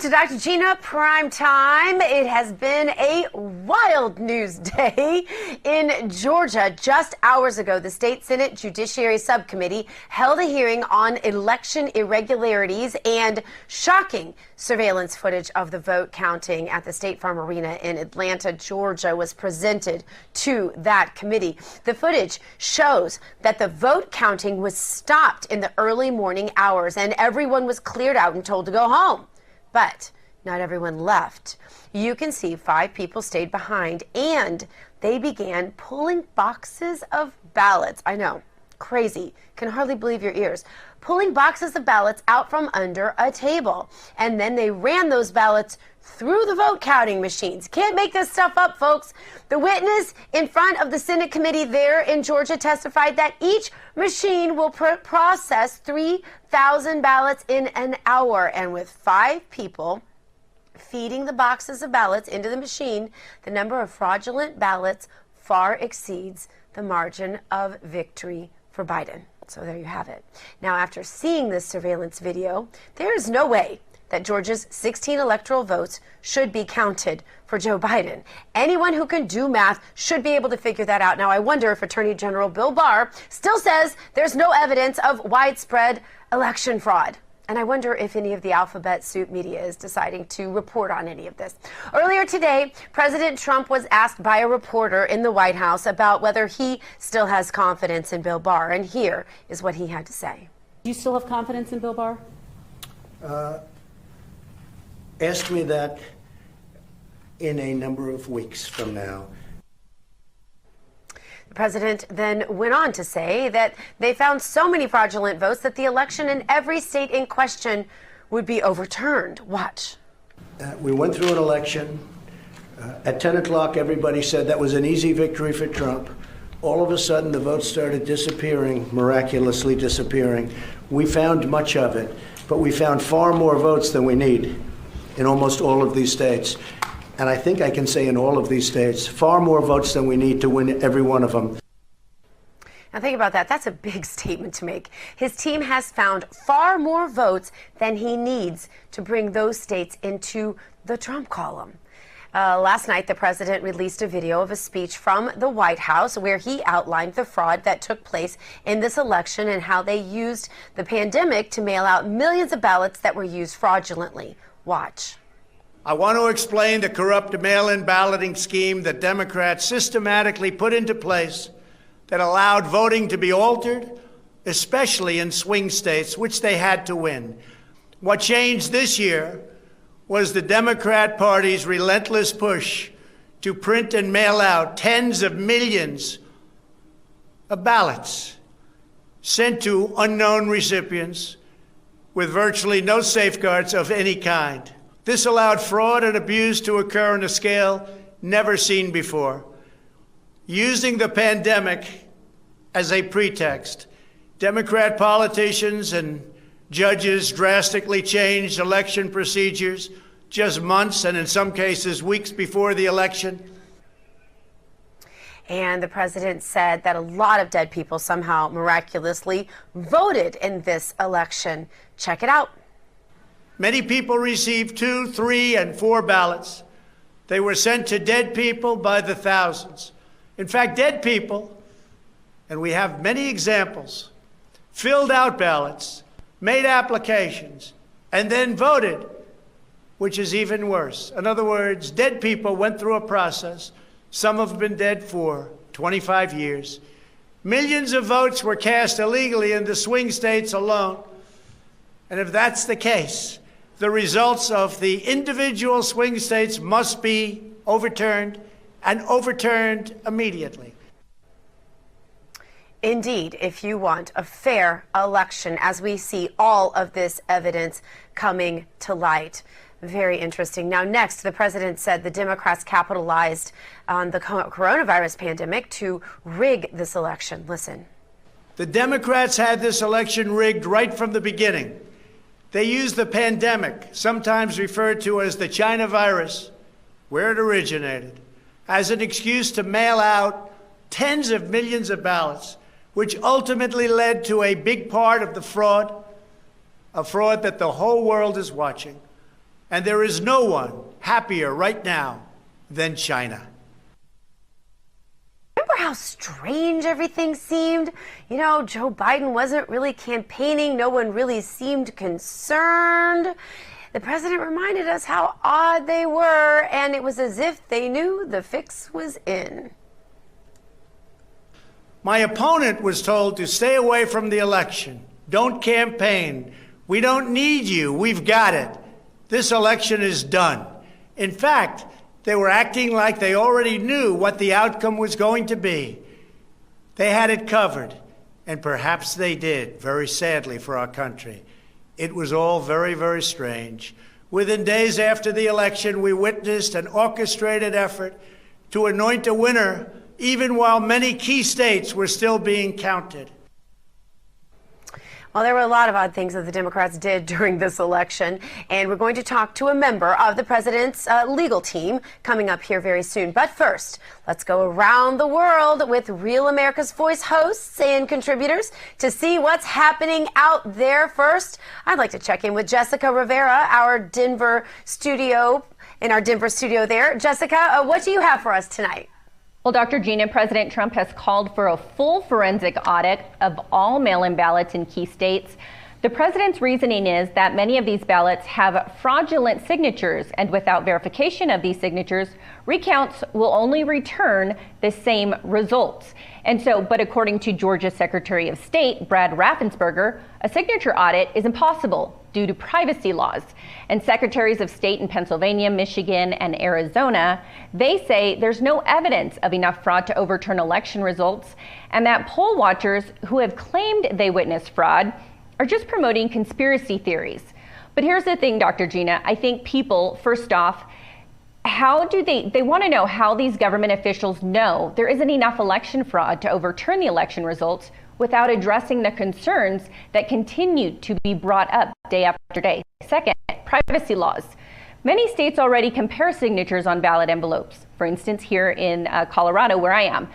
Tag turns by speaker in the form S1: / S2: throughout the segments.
S1: to Dr. Gina Prime Time. It has been a wild news day in Georgia. Just hours ago, the State Senate Judiciary Subcommittee held a hearing on election irregularities and shocking surveillance footage of the vote counting at the State Farm Arena in Atlanta, Georgia was presented to that committee. The footage shows that the vote counting was stopped in the early morning hours and everyone was cleared out and told to go home. But not everyone left. You can see 5 people stayed behind and they began pulling boxes of ballots. I know, crazy. Can hardly believe your ears. Pulling boxes of ballots out from under a table. And then they ran those ballots through the vote counting machines. Can't make this stuff up, folks. The witness in front of the Senate committee there in Georgia testified that each machine will process 3,000 ballots in an hour. And with 5 people feeding the boxes of ballots into the machine, the number of fraudulent ballots far exceeds the margin of victory for Biden. So there you have it. Now, after seeing this surveillance video, there is no way that Georgia's 16 electoral votes should be counted for Joe Biden. Anyone who can do math should be able to figure that out. Now, I wonder if Attorney General Bill Barr still says there's no evidence of widespread election fraud. And I wonder if any of the alphabet soup media is deciding to report on any of this. Earlier today, President Trump was asked by a reporter in the White House about whether he still has confidence in Bill Barr. And here is what he had to say.
S2: Do you still have confidence in Bill Barr?
S3: Ask me that in a number of weeks from now.
S1: The president then went on to say that they found so many fraudulent votes that the election in every state in question would be overturned. Watch.
S3: We went through an election. At 10 o'clock, everybody said that was an easy victory for Trump. All of a sudden, the votes started disappearing, miraculously disappearing. We found much of it, but we found far more votes than we need in almost all of these states. And I think I can say in all of these states, far more votes than we need to win every one of them.
S1: Now think about that. That's a big statement to make. His team has found far more votes than he needs to bring those states into the Trump column. Last night, the president released a video of a speech from the White House where he outlined the fraud that took place in this election and how they used the pandemic to mail out millions of ballots that were used fraudulently. Watch.
S4: I want to explain the corrupt mail-in balloting scheme that Democrats systematically put into place that allowed voting to be altered, especially in swing states, which they had to win. What changed this year was the Democrat Party's relentless push to print and mail out tens of millions of ballots sent to unknown recipients with virtually no safeguards of any kind. This allowed fraud and abuse to occur on a scale never seen before. Using the pandemic as a pretext, Democrat politicians and judges drastically changed election procedures just months and in some cases weeks before the election.
S1: And the president said that a lot of dead people somehow miraculously voted in this election. Check it out.
S4: Many people received 2, 3, and 4 ballots. They were sent to dead people by the thousands. In fact, dead people, and we have many examples, filled out ballots, made applications, and then voted, which is even worse. In other words, dead people went through a process. Some have been dead for 25 years. Millions of votes were cast illegally in the swing states alone. And if that's the case, the results of the individual swing states must be overturned and overturned immediately.
S1: Indeed, if you want a fair election, as we see all of this evidence coming to light. Very interesting. Now, next, the president said the Democrats capitalized on the coronavirus pandemic to rig this election. Listen.
S4: The Democrats had this election rigged right from the beginning. They used the pandemic, sometimes referred to as the China virus, where it originated, as an excuse to mail out tens of millions of ballots, which ultimately led to a big part of the fraud, a fraud that the whole world is watching. And there is no one happier right now than China.
S1: Remember how strange everything seemed? You know, Joe Biden wasn't really campaigning. No one really seemed concerned. The president reminded us how odd they were, and it was as if they knew the fix was in.
S4: My opponent was told to stay away from the election. Don't campaign. We don't need you. We've got it. This election is done. In fact, they were acting like they already knew what the outcome was going to be. They had it covered, and perhaps they did, very sadly for our country. It was all very, very strange. Within days after the election, we witnessed an orchestrated effort to anoint a winner, even while many key states were still being counted.
S1: Well, there were a lot of odd things that the Democrats did during this election, and we're going to talk to a member of the president's legal team coming up here very soon. But first, let's go around the world with Real America's Voice hosts and contributors to see what's happening out there. First, I'd like to check in with Jessica Rivera, our Denver studio there. Jessica, what do you have for us tonight?
S5: Well, Dr. Gina, President Trump has called for a full forensic audit of all mail-in ballots in key states. The president's reasoning is that many of these ballots have fraudulent signatures, and without verification of these signatures, recounts will only return the same results. But according to Georgia's Secretary of State, Brad Raffensperger, a signature audit is impossible due to privacy laws. And secretaries of state in Pennsylvania, Michigan, and Arizona, they say there's no evidence of enough fraud to overturn election results, and that poll watchers who have claimed they witnessed fraud are just promoting conspiracy theories. But here's the thing, Dr. Gina, I think people, first off, they want to know how these government officials know there isn't enough election fraud to overturn the election results without addressing the concerns that continue to be brought up day after day. Second, privacy laws. Many states already compare signatures on ballot envelopes. For instance, here in Colorado, where I am,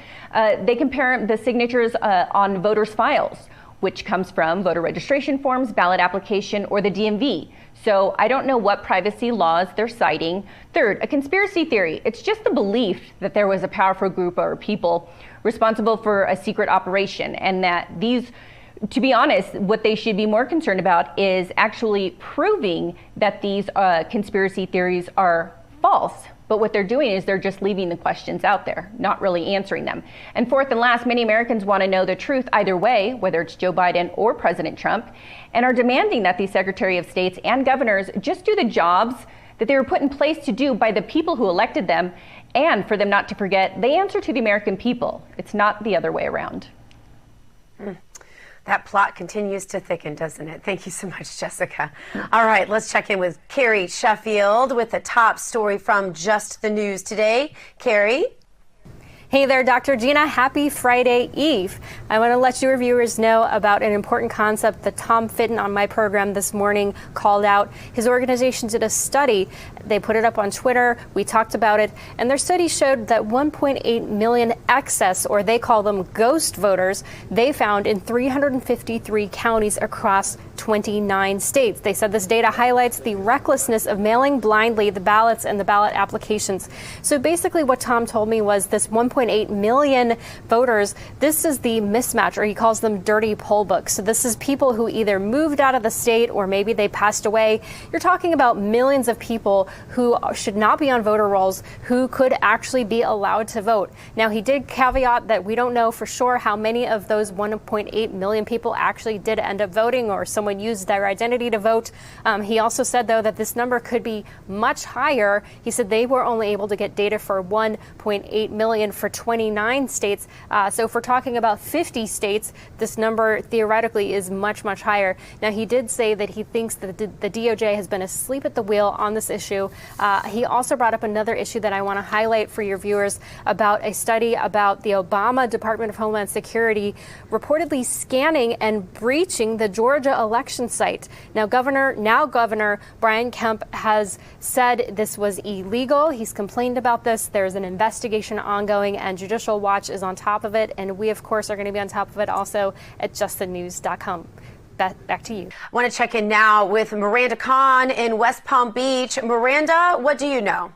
S5: they compare the signatures on voters' files, which comes from voter registration forms, ballot application, or the DMV. So I don't know what privacy laws they're citing. Third, a conspiracy theory. It's just the belief that there was a powerful group or people responsible for a secret operation, and that these, to be honest, what they should be more concerned about is actually proving that these conspiracy theories are false. But what they're doing is they're just leaving the questions out there, not really answering them. And fourth and last, many Americans want to know the truth either way, whether it's Joe Biden or President Trump, and are demanding that these Secretary of States and governors just do the jobs that they were put in place to do by the people who elected them, and for them not to forget, they answer to the American people. It's not the other way around.
S1: That plot continues to thicken, doesn't it? Thank you so much, Jessica. All right, let's check in with Carrie Sheffield with the top story from Just the News today. Carrie?
S6: Hey there, Dr. Gina. Happy Friday Eve. I want to let your viewers know about an important concept that Tom Fitton on my program this morning called out. His organization did a study. They put it up on Twitter. We talked about it. And their study showed that 1.8 million excess, or they call them ghost voters, they found in 353 counties across 29 states. They said this data highlights the recklessness of mailing blindly the ballots and the ballot applications. So basically what Tom told me was this 1.8 million voters, this is the mismatch, or he calls them dirty poll books. So this is people who either moved out of the state or maybe they passed away. You're talking about millions of people who should not be on voter rolls, who could actually be allowed to vote. Now, he did caveat that we don't know for sure how many of those 1.8 million people actually did end up voting, or someone used their identity to vote. He also said, though, that this number could be much higher. He said they were only able to get data for 1.8 million for 29 states. So if we're talking about 50 states, this number theoretically is much, much higher. Now, he did say that he thinks that the DOJ has been asleep at the wheel on this issue. He also brought up another issue that I want to highlight for your viewers about a study about the Obama Department of Homeland Security reportedly scanning and breaching the Georgia election site. Now, Governor Brian Kemp has said this was illegal. He's complained about this. There's an investigation ongoing, and Judicial Watch is on top of it. And we, of course, are going to be on top of it also at justthenews.com. Back to you.
S1: I want to check in now with Miranda Kahn in West Palm Beach. Miranda, what do you know?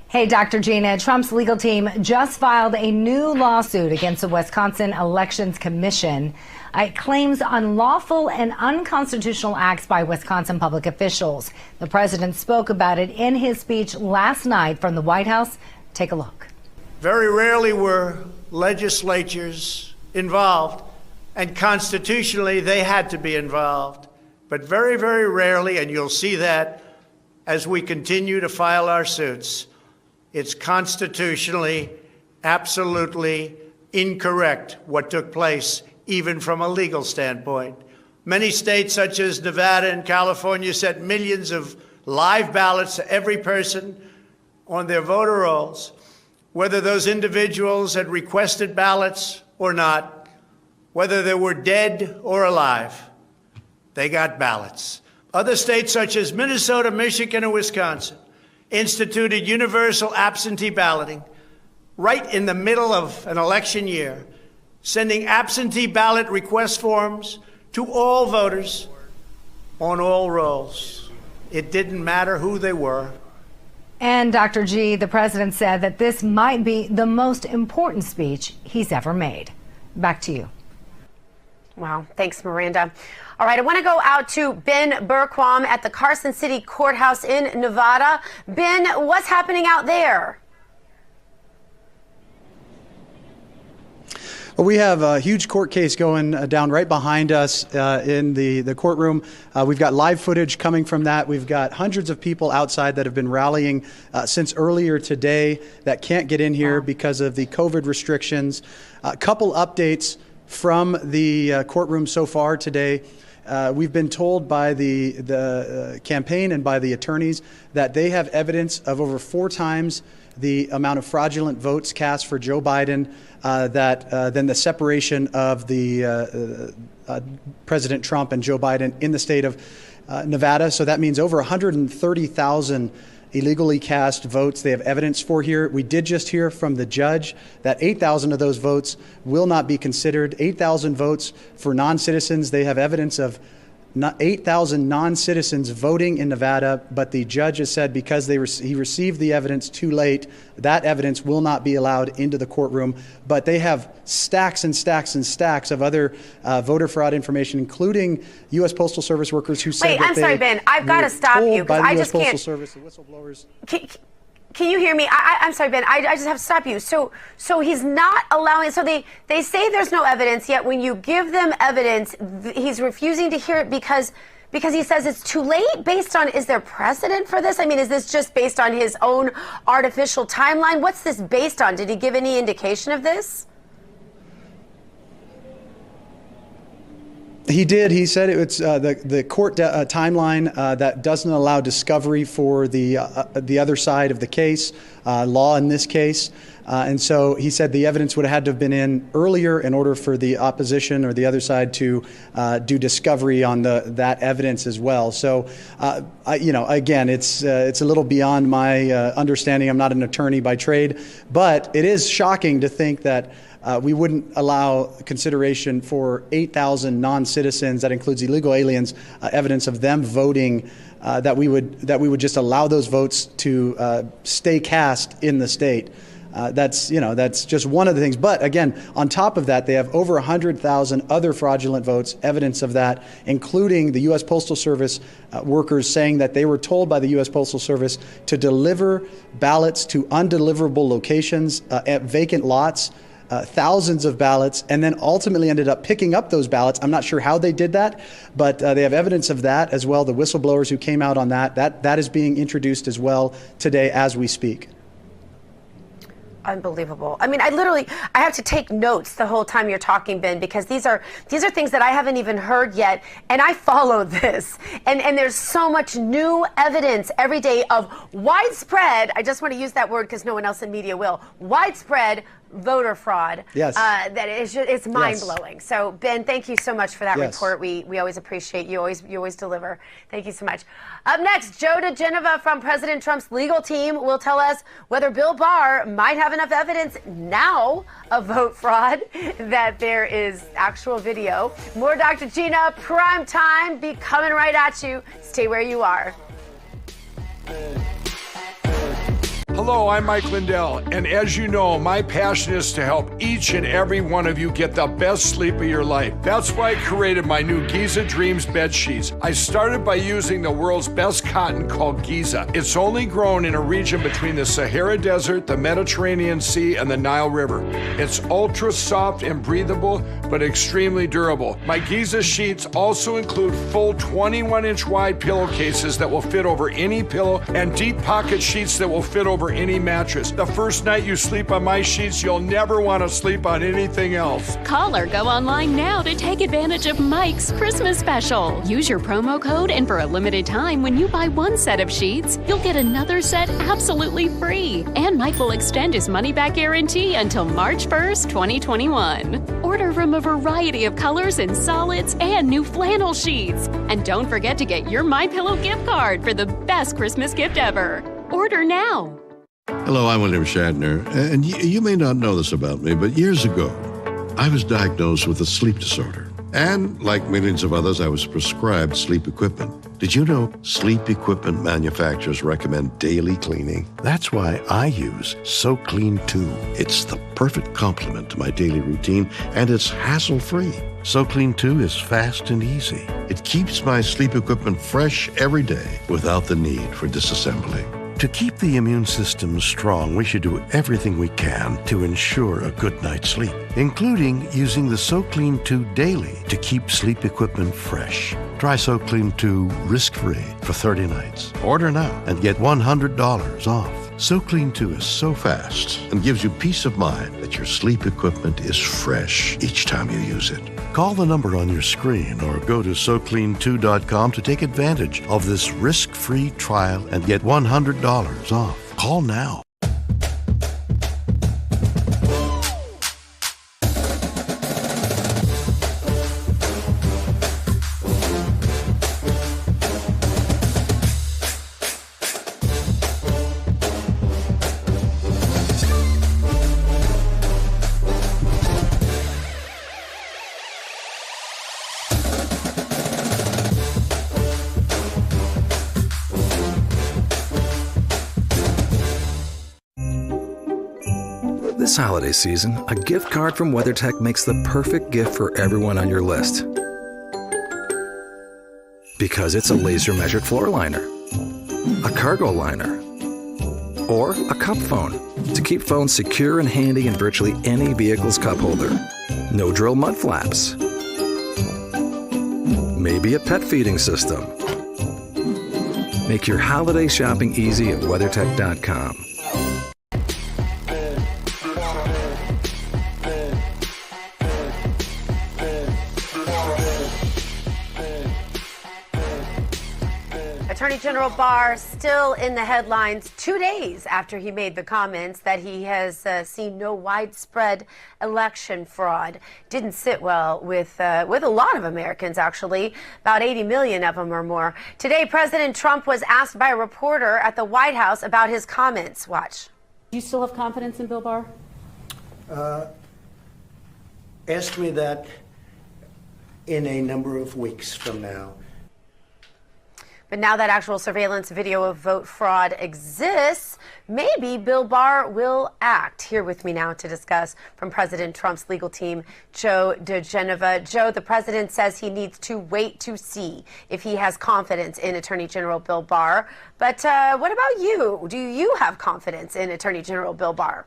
S7: Hey, Dr. Gina, Trump's legal team just filed a new lawsuit against the Wisconsin Elections Commission. It claims unlawful and unconstitutional acts by Wisconsin public officials. The president spoke about it in his speech last night from the White House. Take a look.
S4: Very rarely were legislatures involved, and constitutionally they had to be involved. But very, very rarely, and you'll see that as we continue to file our suits, it's constitutionally absolutely incorrect what took place, even from a legal standpoint. Many states, such as Nevada and California, sent millions of live ballots to every person on their voter rolls, whether those individuals had requested ballots or not, whether they were dead or alive. They got ballots. Other states, such as Minnesota, Michigan, and Wisconsin, instituted universal absentee balloting right in the middle of an election year, sending absentee ballot request forms to all voters on all rolls. It didn't matter who they were.
S7: And Dr. G, the president said that this might be the most important speech he's ever made. Back to you.
S1: Wow. Thanks, Miranda. All right. I want to go out to Ben Berquam at the Carson City Courthouse in Nevada. Ben, what's happening out there?
S8: Well, we have a huge court case going down right behind us in the courtroom. We've got live footage coming from that. We've got hundreds of people outside that have been rallying since earlier today that can't get in here because of the COVID restrictions. A couple updates from the courtroom so far today. We've been told by the campaign and by the attorneys that they have evidence of over 4 times the amount of fraudulent votes cast for Joe Biden than the separation of the President Trump and Joe Biden in the state of Nevada. So that means over 130,000 illegally cast votes they have evidence for here. We did just hear from the judge that 8,000 of those votes will not be considered. 8,000 votes for non-citizens. They have evidence of 8,000 non-citizens voting in Nevada, but the judge has said because he received the evidence too late, that evidence will not be allowed into the courtroom. But they have stacks and stacks and stacks of other voter fraud information, including U.S. Postal Service workers who said
S1: I'm sorry, Ben. I've got to stop you because I just can't.
S8: Postal Service, the whistleblowers.
S1: Can you hear me? I'm sorry, Ben. I just have to stop you. So he's not allowing. So they say there's no evidence, yet when you give them evidence, he's refusing to hear it because he says it's too late. Based on, is there precedent for this? I mean, is this just based on his own artificial timeline? What's this based on? Did he give any indication of this?
S8: He did. He said it's the court timeline that doesn't allow discovery for the other side of the case, law in this case. And so he said the evidence would have had to have been in earlier in order for the opposition or the other side to do discovery on that evidence as well. So, again, it's a little beyond my understanding. I'm not an attorney by trade, but it is shocking to think that we wouldn't allow consideration for 8,000 non-citizens, that includes illegal aliens, evidence of them voting, that we would just allow those votes to stay cast in the state. That's just one of the things. But again, on top of that, they have over 100,000 other fraudulent votes, evidence of that, including the U.S. Postal Service workers saying that they were told by the U.S. Postal Service to deliver ballots to undeliverable locations at vacant lots. Thousands of ballots, and then ultimately ended up picking up those ballots. I'm not sure how they did that, but they have evidence of that as well. The whistleblowers who came out on that is being introduced as well today as we speak.
S1: Unbelievable. I mean, I have to take notes the whole time you're talking, Ben, because these are things that I haven't even heard yet, and I follow this. And there's so much new evidence every day of widespread, I just want to use that word because no one else in media will, widespread voter fraud.
S8: Yes.
S1: That it's mind blowing. So Ben, thank you so much for that
S8: Yes.
S1: report. We always appreciate you. You always deliver. Thank you so much. Up next, Joe DeGenova from President Trump's legal team will tell us whether Bill Barr might have enough evidence now of vote fraud that there is actual video. More Dr. Gina prime time be coming right at you. Stay where you are.
S9: Hello, I'm Mike Lindell, and as you know, my passion is to help each and every one of you get the best sleep of your life. That's why I created my new Giza Dreams bed sheets. I started by using the world's best cotton called Giza. It's only grown in a region between the Sahara Desert, the Mediterranean Sea, and the Nile River. It's ultra soft and breathable, but extremely durable. My Giza sheets also include full 21-inch wide pillowcases that will fit over any pillow and deep pocket sheets that will fit over any mattress. The first night you sleep on my sheets, you'll never want to sleep on anything else.
S10: Call or go online now to take advantage of Mike's Christmas special. Use your promo code, and for a limited time, when you buy one set of sheets, you'll get another set absolutely free. And Mike will extend his money-back guarantee until March 1st, 2021. Order from a variety of colors and solids and new flannel sheets. And don't forget to get your MyPillow gift card for the best Christmas gift ever. Order now.
S11: Hello, I'm William Shatner, and you may not know this about me, but years ago, I was diagnosed with a sleep disorder. And like millions of others, I was prescribed sleep equipment. Did you know sleep equipment manufacturers recommend daily cleaning? That's why I use SoClean 2. It's the perfect complement to my daily routine, and it's hassle-free. SoClean 2 is fast and easy. It keeps my sleep equipment fresh every day without the need for disassembly. To keep the immune system strong, we should do everything we can to ensure a good night's sleep, including using the SoClean 2 daily to keep sleep equipment fresh. Try SoClean 2 risk-free for 30 nights. Order now and get $100 off. SoClean 2 is so fast and gives you peace of mind that your sleep equipment is fresh each time you use it. Call the number on your screen or go to SoClean2.com to take advantage of this risk-free trial and get $100 off. Call now.
S12: This holiday season, a gift card from WeatherTech makes the perfect gift for everyone on your list. Because it's a laser-measured floor liner, a cargo liner, or a cup phone to keep phones secure and handy in virtually any vehicle's cup holder. No drill mud flaps. Maybe a pet feeding system. Make your holiday shopping easy at WeatherTech.com.
S1: Attorney General Barr still in the headlines 2 days after he made the comments that he has seen no widespread election fraud. Didn't sit well with a lot of Americans, actually, about 80 million of them or more. Today, President Trump was asked by a reporter at the White House about his comments. Watch.
S2: Do you still have confidence in Bill Barr?
S3: Ask me that in a number of weeks from now.
S1: But now that actual surveillance video of vote fraud exists, maybe Bill Barr will act. Here with me now to discuss from President Trump's legal team, Joe DeGenova. Joe, the president says he needs to wait to see if he has confidence in Attorney General Bill Barr. But what about you? Do you have confidence in Attorney General Bill Barr?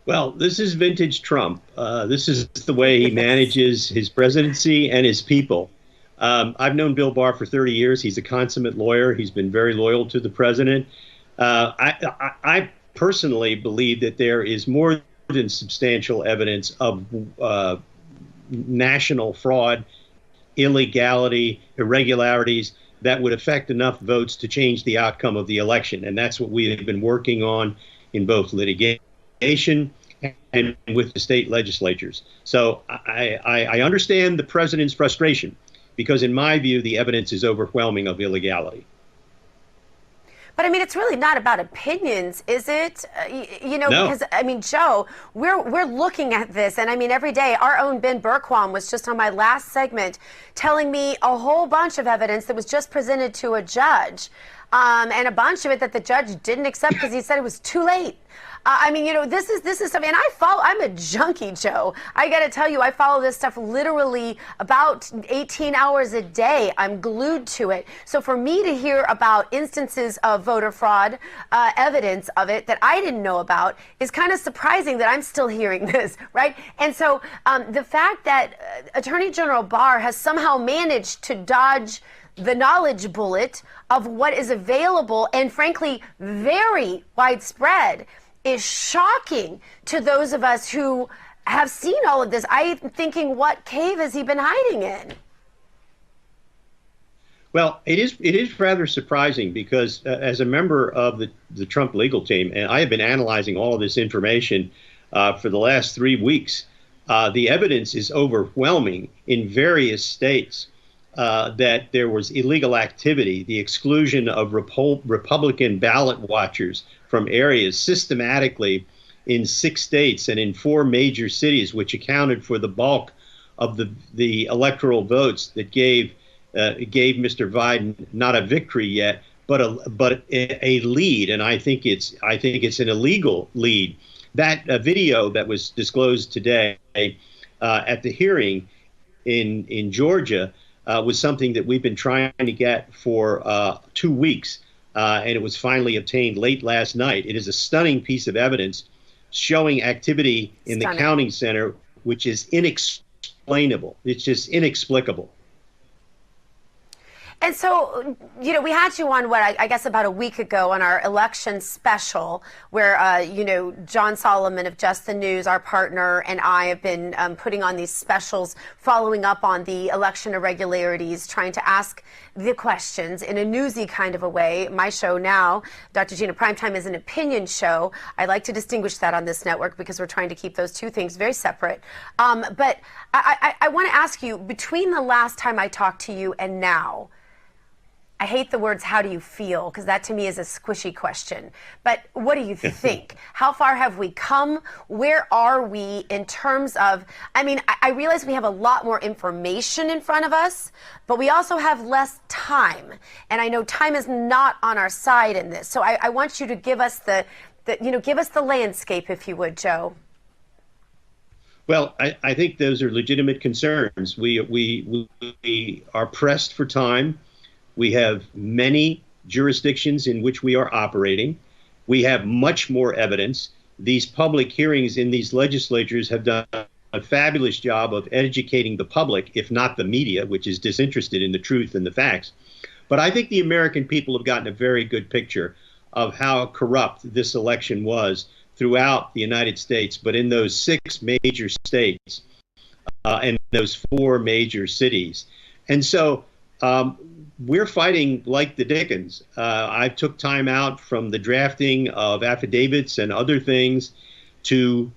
S13: Well, this is vintage Trump. This is the way he manages his presidency and his people. I've known Bill Barr for 30 years. He's a consummate lawyer. He's been very loyal to the president. I personally believe that there is more than substantial evidence of national fraud, illegality, irregularities that would affect enough votes to change the outcome of the election. And that's what we have been working on in both litigation and with the state legislatures. So I understand the president's frustration, because in my view, the evidence is overwhelming of illegality.
S1: But I mean, it's really not about opinions, is it? No. Because I mean, Joe, we're looking at this, and I mean, every day, our own Ben Berquam was just on my last segment telling me a whole bunch of evidence that was just presented to a judge, and a bunch of it that the judge didn't accept because he said it was too late. I mean, this is something, and I'm a junkie, Joe. I got to tell you, I follow this stuff literally about 18 hours a day. I'm glued to it. So for me to hear about instances of voter fraud, evidence of it that I didn't know about, is kind of surprising that I'm still hearing this, right? And so the fact that Attorney General Barr has somehow managed to dodge the knowledge bullet of what is available and frankly very widespread is shocking to those of us who have seen all of this. I'm thinking, what cave has he been hiding in?
S13: Well, it is rather surprising, because as a member of the Trump legal team, and I have been analyzing all of this information for the last 3 weeks, the evidence is overwhelming in various states that there was illegal activity, the exclusion of Republican ballot watchers from areas systematically in 6 states and in 4 major cities, which accounted for the bulk of the electoral votes that gave Mr. Biden not a victory yet, but a lead, and I think it's an illegal lead. That video that was disclosed today at the hearing in Georgia was something that we've been trying to get for 2 weeks. And it was finally obtained late last night. It is a stunning piece of evidence showing activity in the counting center, which is inexplainable. It's just inexplicable.
S1: And so, we had you on, I guess about a week ago on our election special where, John Solomon of Just the News, our partner, and I have been putting on these specials following up on the election irregularities, trying to ask the questions in a newsy kind of a way. My show now, Dr. Gina Primetime, is an opinion show. I like to distinguish that on this network because we're trying to keep those two things very separate. But I want to ask you, between the last time I talked to you and now, I hate the words, how do you feel? Because that to me is a squishy question. But what do you think? How far have we come? Where are we in terms of, I realize we have a lot more information in front of us, but we also have less time. And I know time is not on our side in this. So I want you to give us give us the landscape, if you would, Joe.
S13: Well, I think those are legitimate concerns. We are pressed for time. We have many jurisdictions in which we are operating. We have much more evidence. These public hearings in these legislatures have done a fabulous job of educating the public, if not the media, which is disinterested in the truth and the facts. But I think the American people have gotten a very good picture of how corrupt this election was throughout the United States, but in those 6 major states and those 4 major cities. And so we're fighting like the Dickens. I took time out from the drafting of affidavits and other things to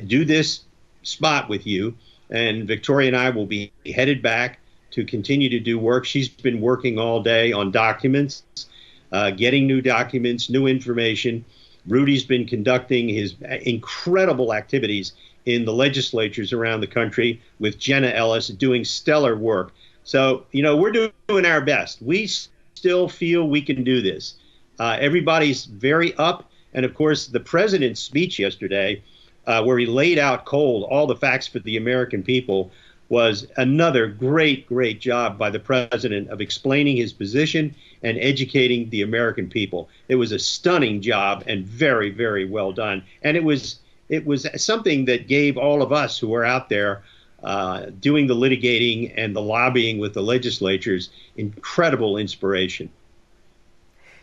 S13: do this spot with you. And Victoria and I will be headed back to continue to do work. She's been working all day on documents, getting new documents, new information. Rudy's been conducting his incredible activities in the legislatures around the country with Jenna Ellis, doing stellar work. So, we're doing our best. We still feel we can do this. Everybody's very up. And of course, the president's speech yesterday, where he laid out cold all the facts for the American people, was another great, great job by the president of explaining his position and educating the American people. It was a stunning job and very, very well done. And it was something that gave all of us who are out there doing the litigating and the lobbying with the legislatures incredible inspiration.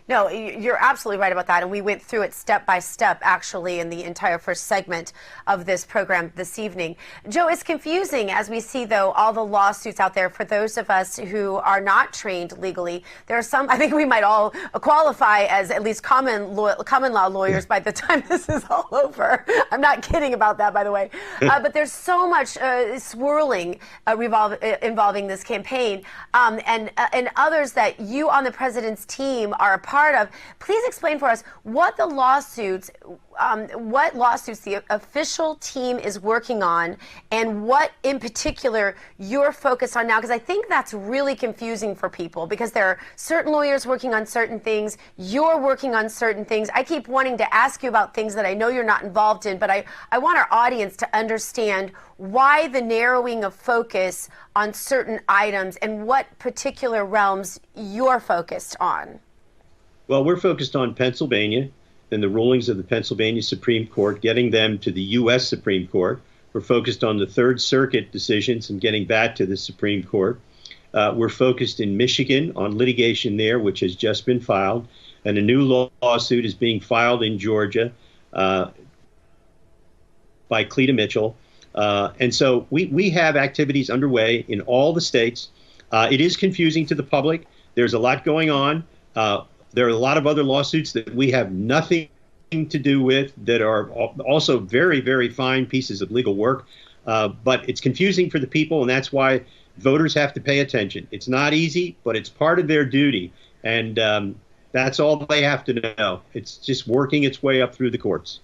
S1: No, you're absolutely right about that. And we went through it step by step, actually, in the entire first segment of this program this evening. Joe, it's confusing as we see, though, all the lawsuits out there. For those of us who are not trained legally, there are some, I think we might all qualify as at least common law lawyers by the time this is all over. I'm not kidding about that, by the way. But there's so much swirling involving this campaign and others that you on the president's team are a part of. Please explain for us what lawsuits the official team is working on and what in particular you're focused on now, because I think that's really confusing for people because there are certain lawyers working on certain things, you're working on certain things. I keep wanting to ask you about things that I know you're not involved in, but I want our audience to understand why the narrowing of focus on certain items and what particular realms you're focused on.
S13: Well, we're focused on Pennsylvania and the rulings of the Pennsylvania Supreme Court, getting them to the U.S. Supreme Court. We're focused on the Third Circuit decisions and getting that to the Supreme Court. We're focused in Michigan on litigation there, which has just been filed. And a new lawsuit is being filed in Georgia by Cleta Mitchell. And so we have activities underway in all the states. It is confusing to the public. There's a lot going on. There are a lot of other lawsuits that we have nothing to do with that are also very, very fine pieces of legal work. But it's confusing for the people, and that's why voters have to pay attention. It's not easy, but it's part of their duty. And that's all they have to know. It's just working its way up through the courts.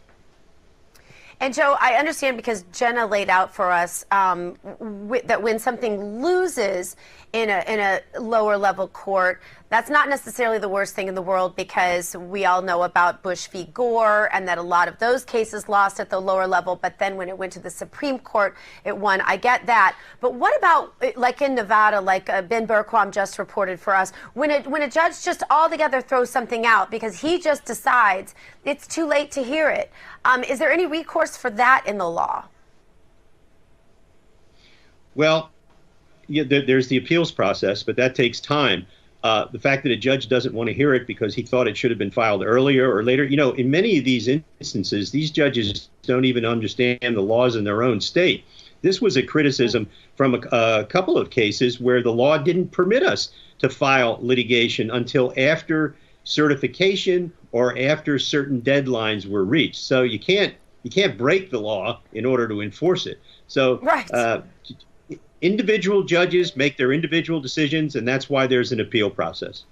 S1: And Joe, I understand because Jenna laid out for us that when something loses in a lower level court, that's not necessarily the worst thing in the world because we all know about Bush v. Gore and that a lot of those cases lost at the lower level. But then when it went to the Supreme Court, it won. I get that. But what about like in Nevada, like Ben Berquam just reported for us, when a judge just altogether throws something out because he just decides it's too late to hear it? Is there any recourse for that in the law?
S13: Well, yeah, there's the appeals process, but that takes time. The fact that a judge doesn't want to hear it because he thought it should have been filed earlier or later, in many of these instances, these judges don't even understand the laws in their own state. This was a criticism from a couple of cases where the law didn't permit us to file litigation until after certification or after certain deadlines were reached. So you can't break the law in order to enforce it. So right. Individual judges make their individual decisions, and that's why there's an appeal process.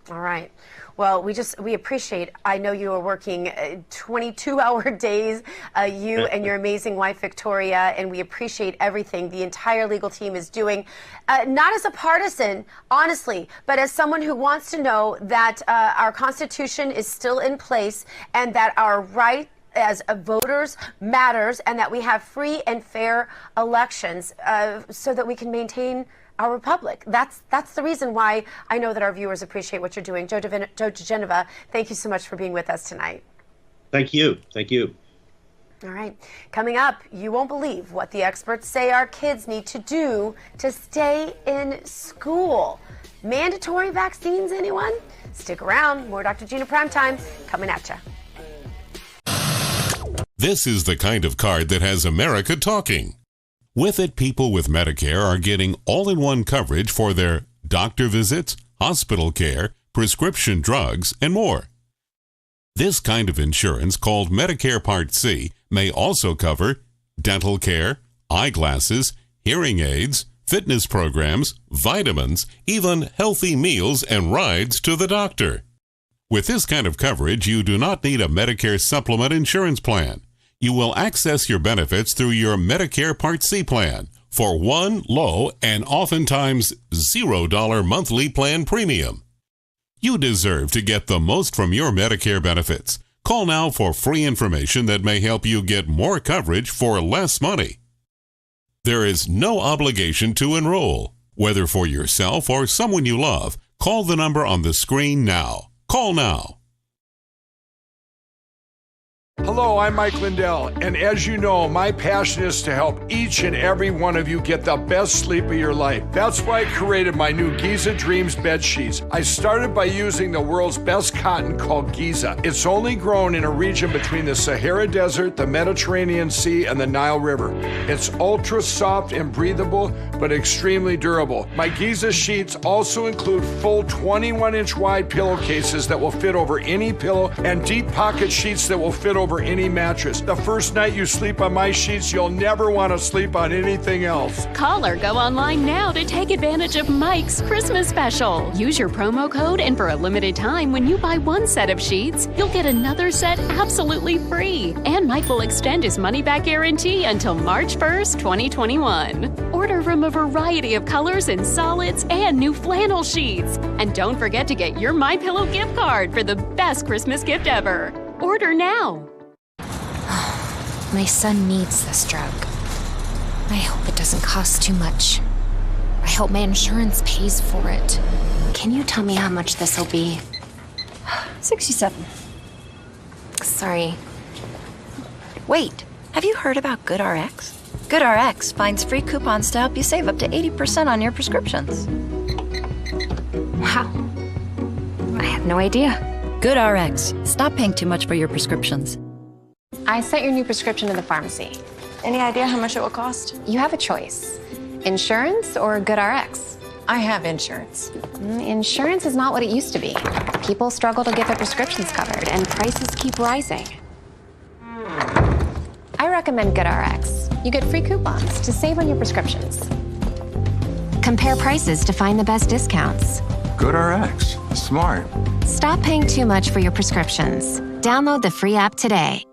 S1: All right. Well, we appreciate, I know you are working 22-hour days, you and your amazing wife, Victoria, and we appreciate everything the entire legal team is doing. Not as a partisan, honestly, but as someone who wants to know that our Constitution is still in place and that our right as voters matters and that we have free and fair elections so that we can maintain our republic. That's the reason why I know that our viewers appreciate what you're doing. Joe DeGenova, thank you so much for being with us tonight.
S13: Thank you. Thank you.
S1: All right. Coming up, you won't believe what the experts say our kids need to do to stay in school. Mandatory vaccines, anyone? Stick around. More Dr. Gina Primetime coming at you.
S14: This is the kind of card that has America talking. With it, people with Medicare are getting all-in-one coverage for their doctor visits, hospital care, prescription drugs, and more. This kind of insurance, called Medicare Part C, may also cover dental care, eyeglasses, hearing aids, fitness programs, vitamins, even healthy meals and rides to the doctor. With this kind of coverage, you do not need a Medicare supplement insurance plan. You will access your benefits through your Medicare Part C plan for one low and oftentimes $0 monthly plan premium. You deserve to get the most from your Medicare benefits. Call now for free information that may help you get more coverage for less money. There is no obligation to enroll. Whether for yourself or someone you love, call the number on the screen now. Call now.
S9: Hello, I'm Mike Lindell, and as you know, my passion is to help each and every one of you get the best sleep of your life. That's why I created my new Giza Dreams bed sheets. I started by using the world's best cotton called Giza. It's only grown in a region between the Sahara Desert, the Mediterranean Sea, and the Nile River. It's ultra soft and breathable, but extremely durable. My Giza sheets also include full 21-inch wide pillowcases that will fit over any pillow and deep pocket sheets that will fit over over any mattress. The first night you sleep on my sheets, you'll never want to sleep on anything else.
S10: Call or go online now to take advantage of Mike's Christmas special. Use your promo code, and for a limited time, when you buy one set of sheets, you'll get another set absolutely free. And Mike will extend his money-back guarantee until March 1st, 2021. Order from a variety of colors and solids and new flannel sheets. And don't forget to get your MyPillow gift card for the best Christmas gift ever. Order now.
S15: My son needs this drug. I hope it doesn't cost too much. I hope my insurance pays for it. Can you tell me how much this will be?
S16: 67.
S15: Sorry.
S16: Wait, have you heard about GoodRx? GoodRx finds free coupons to help you save up to 80% on your prescriptions.
S15: Wow. I had no idea.
S16: GoodRx. Stop paying too much for your prescriptions.
S15: I sent your new prescription to the pharmacy.
S16: Any idea how much it will cost?
S15: You have a choice. Insurance or GoodRx?
S16: I have insurance.
S15: Insurance is not what it used to be. People struggle to get their prescriptions covered, and prices keep rising. I recommend GoodRx. You get free coupons to save on your prescriptions. Compare prices to find the best discounts.
S17: GoodRx. Smart.
S15: Stop paying too much for your prescriptions. Download the free app today.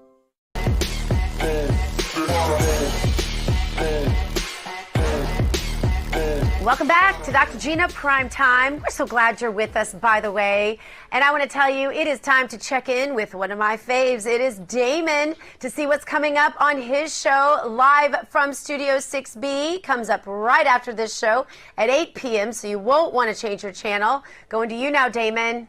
S1: Welcome back to Dr. Gina Prime Time. We're so glad you're with us, by the way. And I want to tell you, it is time to check in with one of my faves. It is Damon to see what's coming up on his show live from Studio 6B. Comes up right after this show at 8 p.m., so you won't want to change your channel. Going to you now, Damon.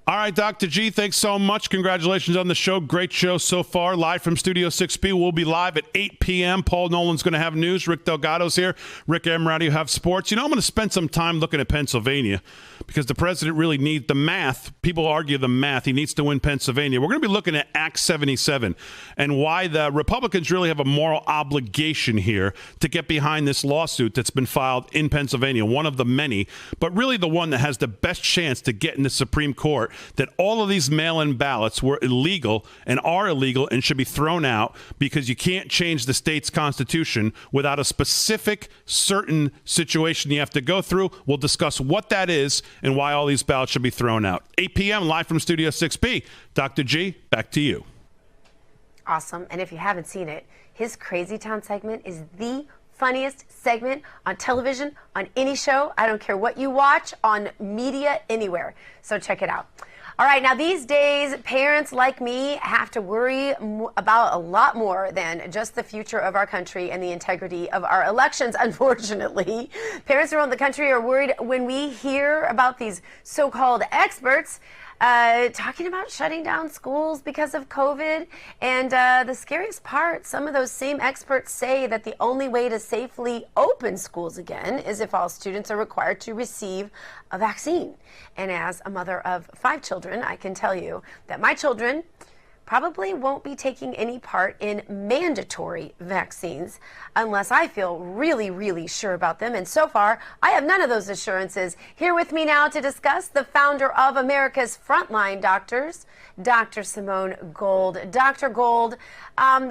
S18: All right, Dr. G, thanks so much. Congratulations on the show. Great show so far. Live from Studio 6B. We'll be live at 8 p.m. Paul Nolan's going to have news. Rick Delgado's here. Rick Emirati will have sports. You know, I'm going to spend some time looking at Pennsylvania because the president really needs the math. People argue the math. He needs to win Pennsylvania. We're going to be looking at Act 77 and why the Republicans really have a moral obligation here to get behind this lawsuit that's been filed in Pennsylvania, one of the many, but really the one that has the best chance to get in the Supreme Court, that all of these mail-in ballots were illegal and are illegal and should be thrown out because you can't change the state's constitution without a specific, certain situation you have to go through. We'll discuss what that is and why all these ballots should be thrown out. 8 p.m. live from Studio 6B. Dr. G, back to you.
S1: Awesome. And if you haven't seen it, his Crazy Town segment is the funniest segment on television, on any show. I don't care what you watch, on media, anywhere. So check it out. All right, now these days, parents like me have to worry about a lot more than just the future of our country and the integrity of our elections, unfortunately. Parents around the country are worried when we hear about these so-called experts talking about shutting down schools because of COVID. And the scariest part, some of those same experts say that the only way to safely open schools again is if all students are required to receive a vaccine. And as a mother of 5 children, I can tell you that my children probably won't be taking any part in mandatory vaccines unless I feel really, really sure about them. And so far, I have none of those assurances. Here with me now to discuss, the founder of America's Frontline Doctors, Dr. Simone Gold. Dr. Gold,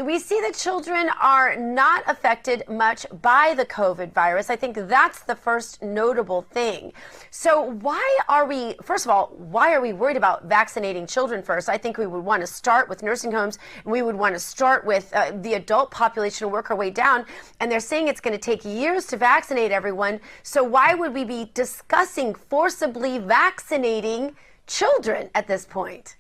S1: we see that children are not affected much by the COVID virus. I think that's the first notable thing. So why are we, first of all, why are we worried about vaccinating children first? I think we would want to start with nursing homes, and we would want to start with the adult population and work our way down. And they're saying it's going to take years to vaccinate everyone. So why would we be discussing forcibly vaccinating children at this point?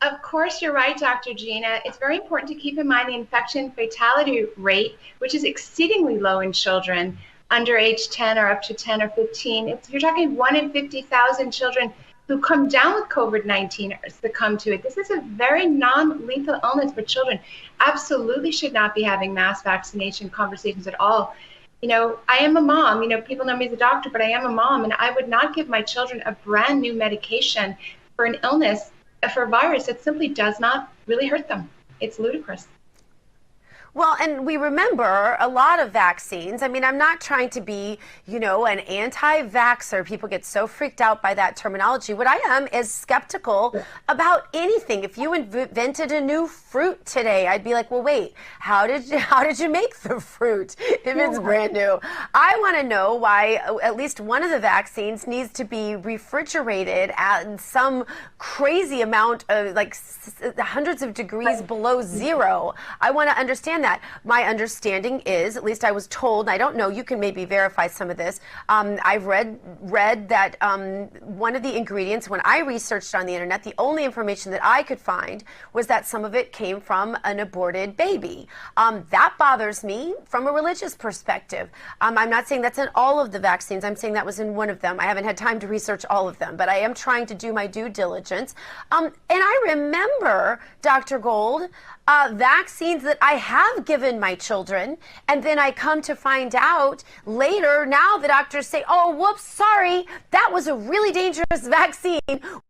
S19: Of course, you're right, Dr. Gina. It's very important to keep in mind the infection fatality rate, which is exceedingly low in children under age 10 or up to 10 or 15. You're talking 1 in 50,000 children who come down with COVID-19 or succumb to it. This is a very non-lethal illness for children. Absolutely should not be having mass vaccination conversations at all. You know, I am a mom. You know, people know me as a doctor, but I am a mom, and I would not give my children a brand new medication for an illness, for a virus that simply does not really hurt them. It's ludicrous.
S1: Well, and we remember a lot of vaccines. I mean, I'm not trying to be, an anti-vaxxer. People get so freaked out by that terminology. What I am is skeptical about anything. If you invented a new fruit today, I'd be like, well, wait, how did you make the fruit if it's brand new? I want to know why at least one of the vaccines needs to be refrigerated at some crazy amount of hundreds of degrees below zero. I want to understand that. My understanding is, at least I was told, and I don't know, you can maybe verify some of this. I've read that one of the ingredients, when I researched on the internet, the only information that I could find was that some of it came from an aborted baby. That bothers me from a religious perspective. I'm not saying that's in all of the vaccines. I'm saying that was in one of them. I haven't had time to research all of them, but I am trying to do my due diligence. And I remember, Dr. Gold, vaccines that I have given my children, and then I come to find out later, now the doctors say, oh, whoops, sorry, that was a really dangerous vaccine.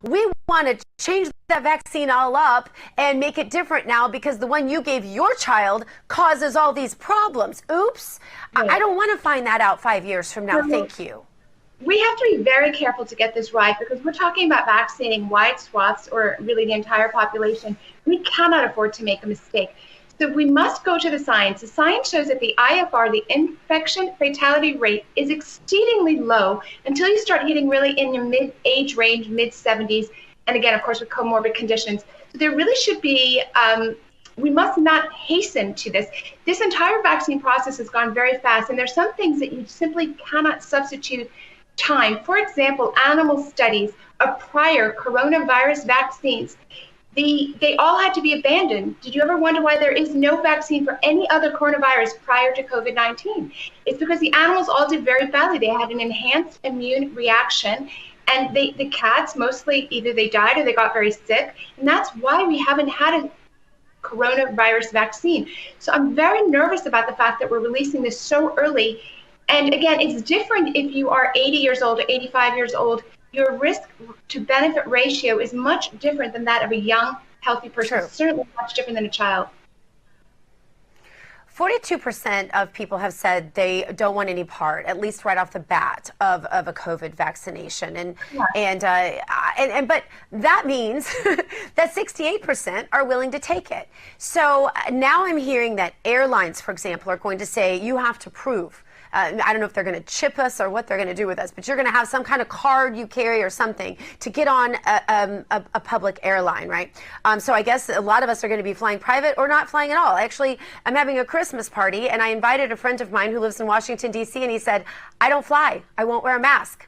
S1: We want to change that vaccine all up and make it different now because the one you gave your child causes all these problems. Oops. I don't want to find that out 5 years from now. Thank you.
S19: We have to be very careful to get this right because we're talking about vaccinating wide swaths or really the entire population. We cannot afford to make a mistake. So we must go to the science. The science shows that the IFR, the infection fatality rate, is exceedingly low until you start hitting really in your mid-age range, mid-70s, and again, of course, with comorbid conditions. So there really should be, we must not hasten to this. This entire vaccine process has gone very fast, and there's some things that you simply cannot substitute time. For example, animal studies of prior coronavirus vaccines, they all had to be abandoned. Did you ever wonder why there is no vaccine for any other coronavirus prior to COVID-19? It's because the animals all did very badly. They had an enhanced immune reaction, and the cats mostly either they died or they got very sick, and that's why we haven't had a coronavirus vaccine. So I'm very nervous about the fact that we're releasing this so early. And again, it's different if you are 80 years old or 85 years old. Your risk to benefit ratio is much different than that of a young, healthy person. It's certainly much different than a child.
S1: 42% of people have said they don't want any part, at least right off the bat, of a COVID vaccination, but that means that 68% are willing to take it. So now I'm hearing that airlines, for example, are going to say you have to prove. I don't know if they're going to chip us or what they're going to do with us, but you're going to have some kind of card you carry or something to get on a public airline, right? So I guess a lot of us are going to be flying private or not flying at all. Actually, I'm having a Christmas party, and I invited a friend of mine who lives in Washington, D.C., and he said, I don't fly. I won't wear a mask.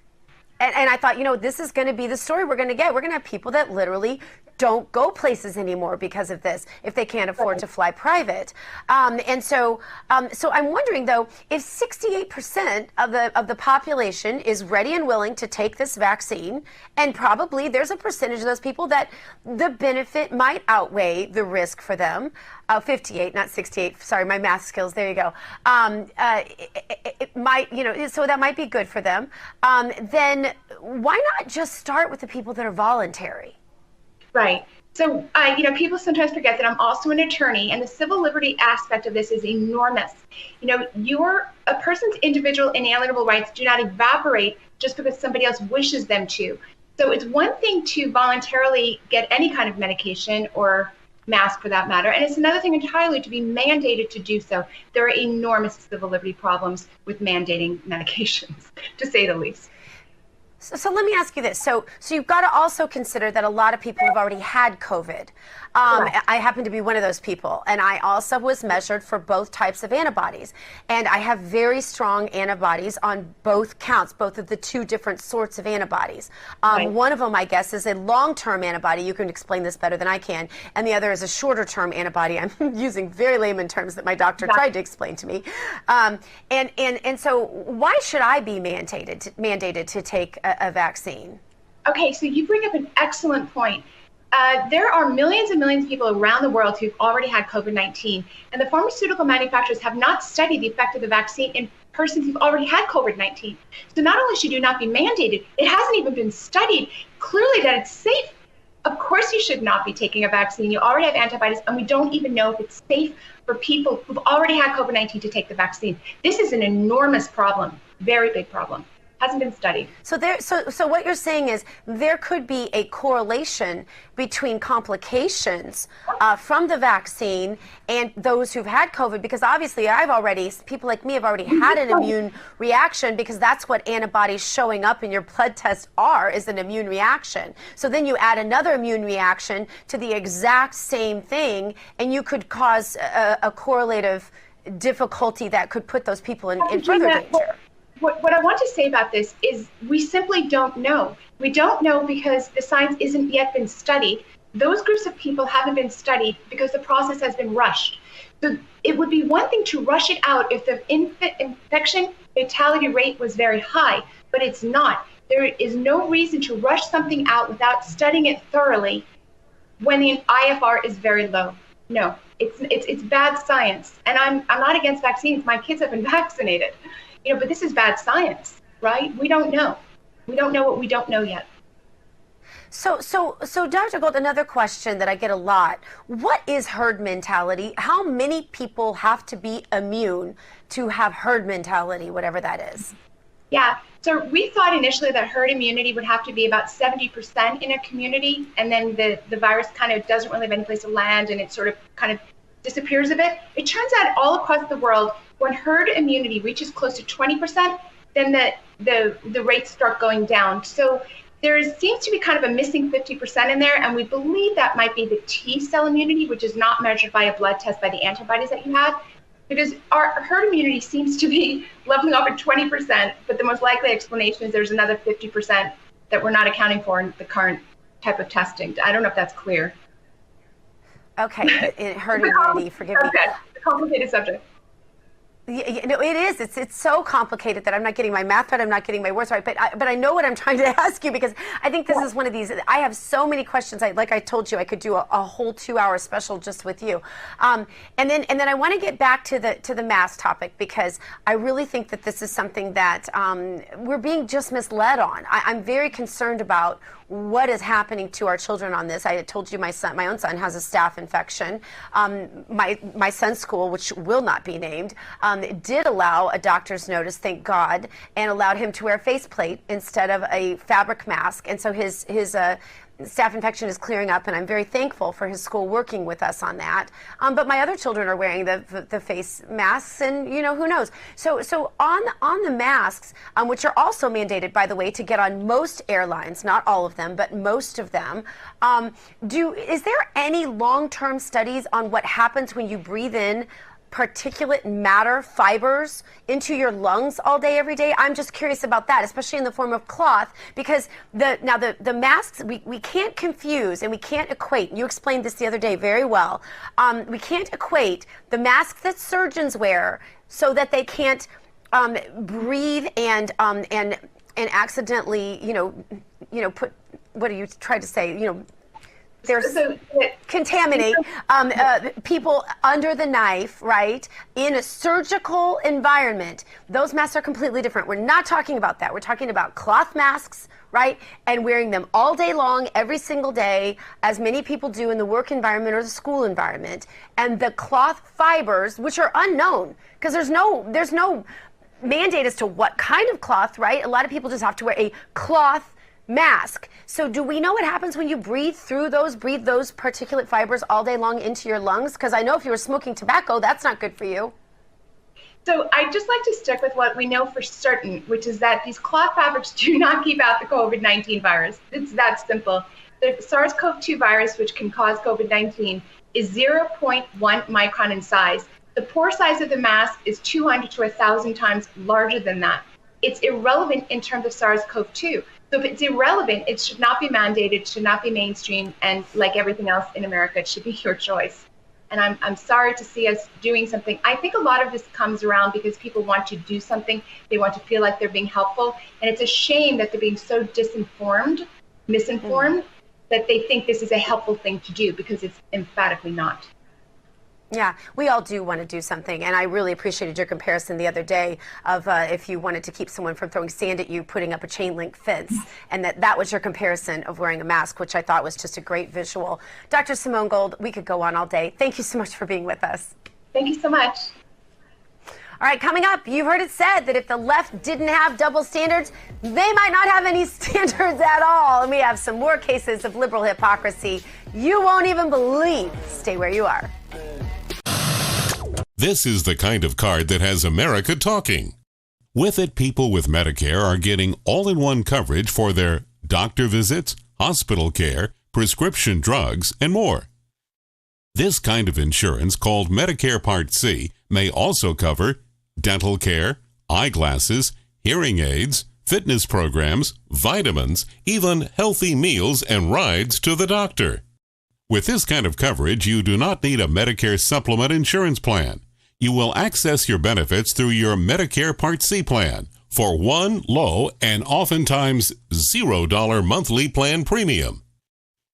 S1: And I thought, this is going to be the story we're going to get. We're going to have people that literally don't go places anymore because of this if they can't afford to fly private. So I'm wondering, though, if 68% of the population is ready and willing to take this vaccine, and probably there's a percentage of those people that the benefit might outweigh the risk for them. 58, not 68. Sorry, my math skills. There you go. It might, so that might be good for them. Then why not just start with the people that are voluntary?
S19: Right. So, people sometimes forget that I'm also an attorney, and the civil liberty aspect of this is enormous. A person's individual inalienable rights do not evaporate just because somebody else wishes them to. So it's one thing to voluntarily get any kind of medication or mask for that matter, and it's another thing entirely to be mandated to do so. There are enormous civil liberty problems with mandating medications, to say the least.
S1: So let me ask you this. So you've got to also consider that a lot of people have already had COVID. I happen to be one of those people, and I also was measured for both types of antibodies. And I have very strong antibodies on both counts, both of the two different sorts of antibodies. One of them, I guess, is a long-term antibody. You can explain this better than I can. And the other is a shorter-term antibody. I'm using very layman terms that my doctor tried to explain to me. And so why should I be mandated to take a vaccine?
S19: Okay, so you bring up an excellent point. There are millions and millions of people around the world who've already had COVID-19, and the pharmaceutical manufacturers have not studied the effect of the vaccine in persons who've already had COVID-19. So not only should you not be mandated, it hasn't even been studied clearly that it's safe Of course you should not be taking a vaccine. You already have antibodies, and we don't even know if it's safe for people who've already had COVID-19 to take the vaccine. This is an enormous problem, very big problem. Hasn't been studied.
S1: So what you're saying is there could be a correlation between complications from the vaccine and those who've had COVID, because obviously people like me have already had an immune reaction, because that's what antibodies showing up in your blood test is an immune reaction. So then you add another immune reaction to the exact same thing, and you could cause a correlative difficulty that could put those people in further danger.
S19: What I want to say about this is we simply don't know. We don't know because the science isn't yet been studied. Those groups of people haven't been studied because the process has been rushed. So it would be one thing to rush it out if the infection fatality rate was very high, but it's not. There is no reason to rush something out without studying it thoroughly when the IFR is very low. No, it's bad science. And I'm not against vaccines. My kids have been vaccinated. But this is bad science, right? We don't know. We don't know what we don't know yet.
S1: So Dr. Gold, another question that I get a lot. What is herd mentality? How many people have to be immune to have herd mentality, whatever that is?
S19: Yeah, so we thought initially that herd immunity would have to be about 70% in a community, and then the virus kind of doesn't really have any place to land, and it sort of kind of disappears a bit. It turns out all across the world, when herd immunity reaches close to 20%, then the rates start going down. So there seems to be kind of a missing 50% in there, and we believe that might be the T cell immunity, which is not measured by a blood test by the antibodies that you have, because our herd immunity seems to be leveling off at 20%, but the most likely explanation is there's another 50% that we're not accounting for in the current type of testing. I don't know if that's clear.
S1: Okay, herd immunity, forgive me.
S19: It's a complicated subject.
S1: No, it is. It's so complicated that I'm not getting my math right. I'm not getting my words right. But I know what I'm trying to ask you, because I think this is one of these. I have so many questions. Like I told you, I could do a whole 2-hour special just with you. And then I want to get back to the mask topic, because I really think that this is something that we're being just misled on. I'm very concerned about what is happening to our children on this. I had told you my own son has a staph infection. My son's school, which will not be named, did allow a doctor's notice, thank God, and allowed him to wear a faceplate instead of a fabric mask. And so his staph infection is clearing up, and I'm very thankful for his school working with us on that. But my other children are wearing the face masks, and who knows. So on the masks, which are also mandated, by the way, to get on most airlines, not all of them, but most of them. Is there any long-term studies on what happens when you breathe in particulate matter fibers into your lungs all day, every day? I'm just curious about that, especially in the form of cloth, because the masks, we can't confuse and we can't equate. You explained this the other day very well. We can't equate the masks that surgeons wear so that they can't breathe and accidentally, put, what do you try to say, contaminate people under the knife, right, in a surgical environment. Those masks are completely different. We're not talking about that. We're talking about cloth masks, right, and wearing them all day long, every single day, as many people do in the work environment or the school environment. And the cloth fibers, which are unknown, because there's no mandate as to what kind of cloth, right? A lot of people just have to wear a cloth mask. So do we know what happens when you breathe those particulate fibers all day long into your lungs? Because I know if you were smoking tobacco, that's not good for you.
S19: So I'd just like to stick with what we know for certain, which is that these cloth fabrics do not keep out the COVID-19 virus. It's that simple. The SARS-CoV-2 virus, which can cause COVID-19, is 0.1 micron in size. The pore size of the mask is 200 to 1,000 times larger than that. It's irrelevant in terms of SARS-CoV-2. So if it's irrelevant, it should not be mandated, it should not be mainstream, and like everything else in America, it should be your choice. And I'm sorry to see us doing something. I think a lot of this comes around because people want to do something. They want to feel like they're being helpful. And it's a shame that they're being so misinformed, that they think this is a helpful thing to do, because it's emphatically not.
S1: Yeah, we all do want to do something, and I really appreciated your comparison the other day of if you wanted to keep someone from throwing sand at you, putting up a chain link fence, and that was your comparison of wearing a mask, which I thought was just a great visual. Dr. Simone Gold, we could go on all day. Thank you so much for being with us.
S19: Thank you so much.
S1: All right, coming up, you've heard it said that if the left didn't have double standards, they might not have any standards at all. And we have some more cases of liberal hypocrisy you won't even believe. Stay where you are.
S14: This is the kind of card that has America talking. With it, people with Medicare are getting all-in-one coverage for their doctor visits, hospital care, prescription drugs, and more. This kind of insurance, called Medicare Part C, may also cover dental care, eyeglasses, hearing aids, fitness programs, vitamins, even healthy meals and rides to the doctor. With this kind of coverage, you do not need a Medicare supplement insurance plan. You will access your benefits through your Medicare Part C plan for one low and oftentimes $0 monthly plan premium.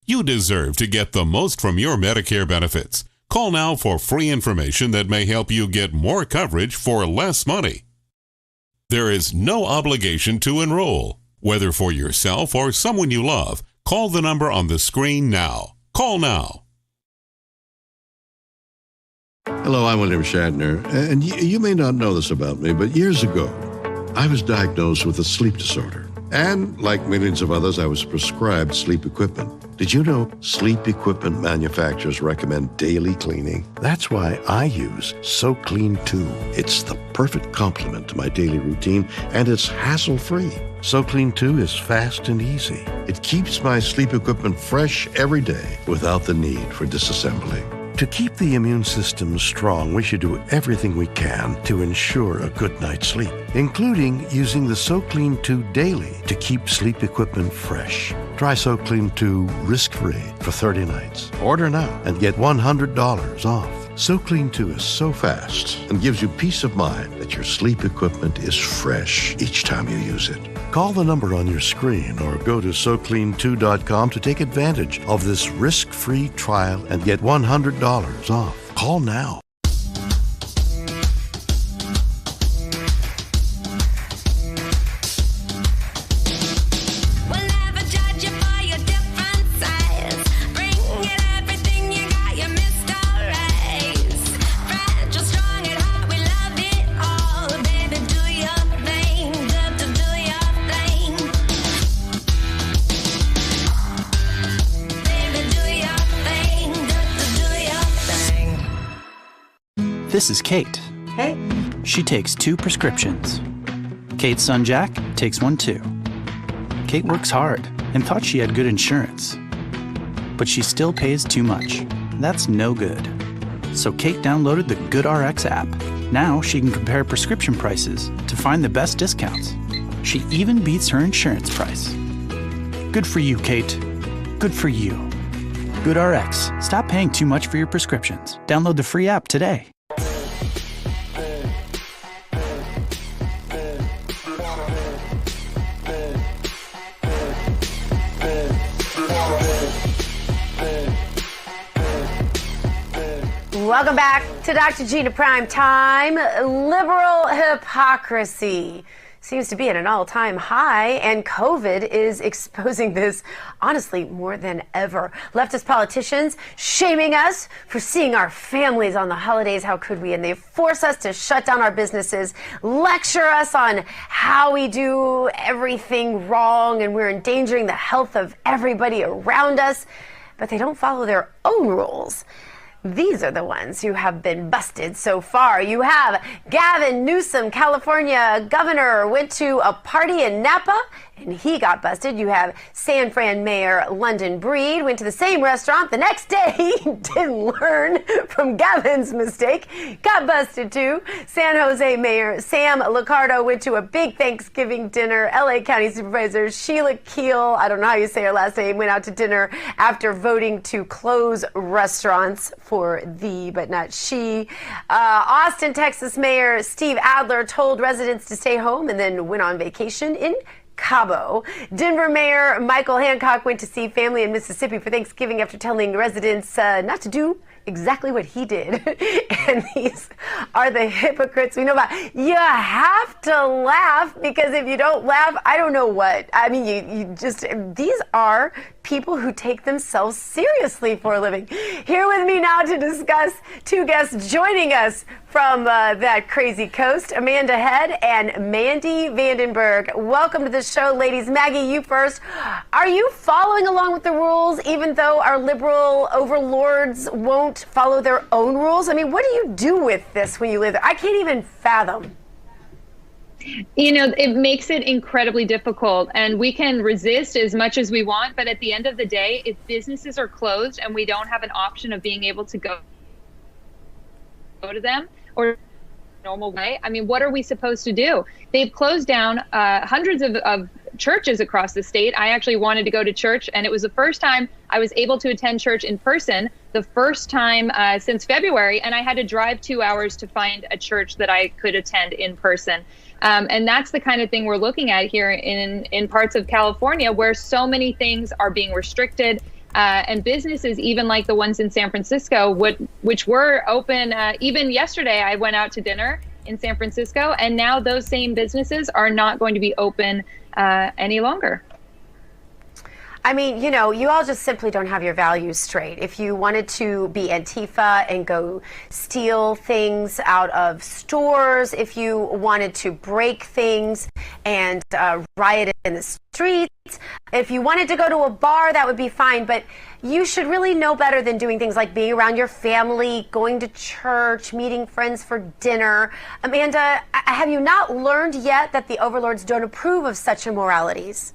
S14: You deserve to get the most from your Medicare benefits. Call now for free information that may help you get more coverage for less money. There is no obligation to enroll. Whether for yourself or someone you love, call the number on the screen now. Call now.
S11: Hello, I'm William Shatner, and you may not know this about me, but years ago, I was diagnosed with a sleep disorder. And like millions of others, I was prescribed sleep equipment. Did you know sleep equipment manufacturers recommend daily cleaning? That's why I use SoClean 2. It's the perfect complement to my daily routine, and it's hassle-free. SoClean 2 is fast and easy. It keeps my sleep equipment fresh every day without the need for disassembly. To keep the immune system strong, we should do everything we can to ensure a good night's sleep, including using the SoClean 2 daily to keep sleep equipment fresh. Try SoClean 2 risk-free for 30 nights. Order now and get $100 off. SoClean 2 is so fast and gives you peace of mind that your sleep equipment is fresh each time you use it. Call the number on your screen or go to SoClean2.com to take advantage of this risk-free trial and get $100 off. Call now.
S20: This is Kate.
S21: Hey.
S20: She takes 2 prescriptions. Kate's son Jack takes 1 too. Kate works hard and thought she had good insurance. But she still pays too much. That's no good. So Kate downloaded the GoodRx app. Now she can compare prescription prices to find the best discounts. She even beats her insurance price. Good for you, Kate. Good for you. GoodRx. Stop paying too much for your prescriptions. Download the free app today.
S1: Welcome back to Dr. Gina Prime Time. Liberal hypocrisy seems to be at an all-time high, and COVID is exposing this, honestly, more than ever. Leftist politicians shaming us for seeing our families on the holidays. How could we? And they force us to shut down our businesses, lecture us on how we do everything wrong, and we're endangering the health of everybody around us. But they don't follow their own rules. These are the ones who have been busted so far. You have Gavin Newsom, California governor, went to a party in Napa and he got busted. You have San Fran Mayor London Breed, went to the same restaurant the next day, didn't learn from Gavin's mistake, got busted too. San Jose Mayor Sam Liccardo went to a big Thanksgiving dinner. LA County Supervisor Sheila Keel, I don't know how you say her last name, went out to dinner after voting to close restaurants for thee, but not she. Austin, Texas Mayor Steve Adler told residents to stay home and then went on vacation in Cabo. Denver Mayor Michael Hancock went to see family in Mississippi for Thanksgiving after telling residents not to do exactly what he did. And these are the hypocrites we know about. You have to laugh, because if you don't laugh, I don't know what. I mean, these are people who take themselves seriously for a living. Here with me now to discuss, two guests joining us from that crazy coast, Amanda Head and Mandy Vandenberg. Welcome to the show, ladies. Maggie, you first. Are you following along with the rules, even though our liberal overlords won't follow their own rules? I mean, what do you do with this when you live there? I can't even fathom.
S21: You know, it makes it incredibly difficult, and we can resist as much as we want, but at the end of the day, if businesses are closed and we don't have an option of being able to go to them or normal way, I mean, what are we supposed to do? They've closed down hundreds of churches across the state. I actually wanted to go to church, and it was the first time I was able to attend church in person, the first time since February, and I had to drive 2 hours to find a church that I could attend in person. And that's the kind of thing we're looking at here in parts of California, where so many things are being restricted, and businesses, even like the ones in San Francisco, which were open. Even yesterday, I went out to dinner in San Francisco, and now those same businesses are not going to be open any longer.
S1: I mean, you know, you all just simply don't have your values straight. If you wanted to be Antifa and go steal things out of stores, if you wanted to break things and riot in the streets, if you wanted to go to a bar, that would be fine. But you should really know better than doing things like being around your family, going to church, meeting friends for dinner. Amanda, have you not learned yet that the overlords don't approve of such immoralities?